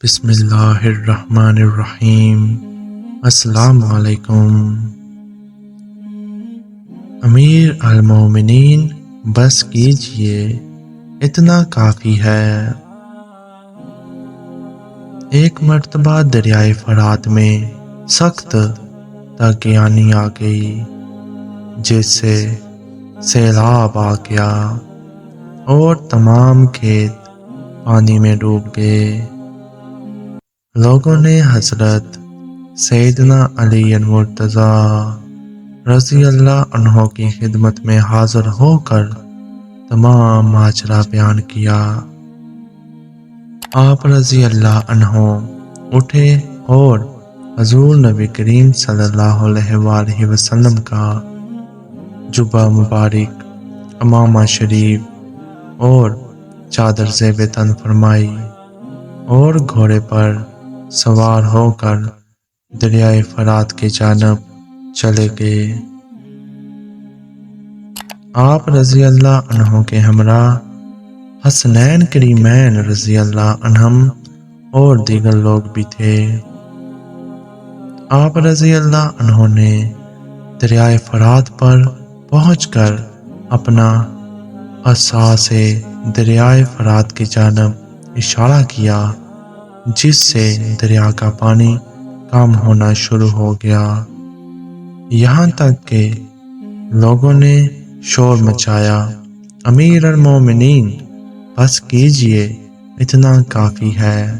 بسم اللہ الرحمن الرحیم۔ السلام علیکم۔ امیر المومنین بس کیجئے، اتنا کافی ہے۔ ایک مرتبہ دریائے فرات میں سخت طاغیانی آ گئی، جس سے سیلاب آ گیا اور تمام کھیت پانی میں ڈوب گئے۔ لوگوں نے حضرت سیدنا علی المرتضیٰ رضی اللہ عنہ کی خدمت میں حاضر ہو کر تمام ماجرا بیان کیا۔ آپ رضی اللہ عنہ اٹھے اور حضور نبی کریم صلی اللہ علیہ وآلہ وسلم کا جبہ مبارک، عمامہ شریف اور چادر زیب تن فرمائی اور گھوڑے پر سوار ہو کر دریائے فرات کی جانب چلے گئے۔ آپ رضی اللہ عنہ کے ہمراہ حسنین کریمین رضی اللہ عنہم اور دیگر لوگ بھی تھے۔ آپ رضی اللہ عنہ نے دریائے فرات پر پہنچ کر اپنا عصا سے دریائے فرات کی جانب اشارہ کیا، جس سے دریا کا پانی کم ہونا شروع ہو گیا، یہاں تک کہ لوگوں نے شور مچایا، امیر المومنین بس کیجئے، اتنا کافی ہے۔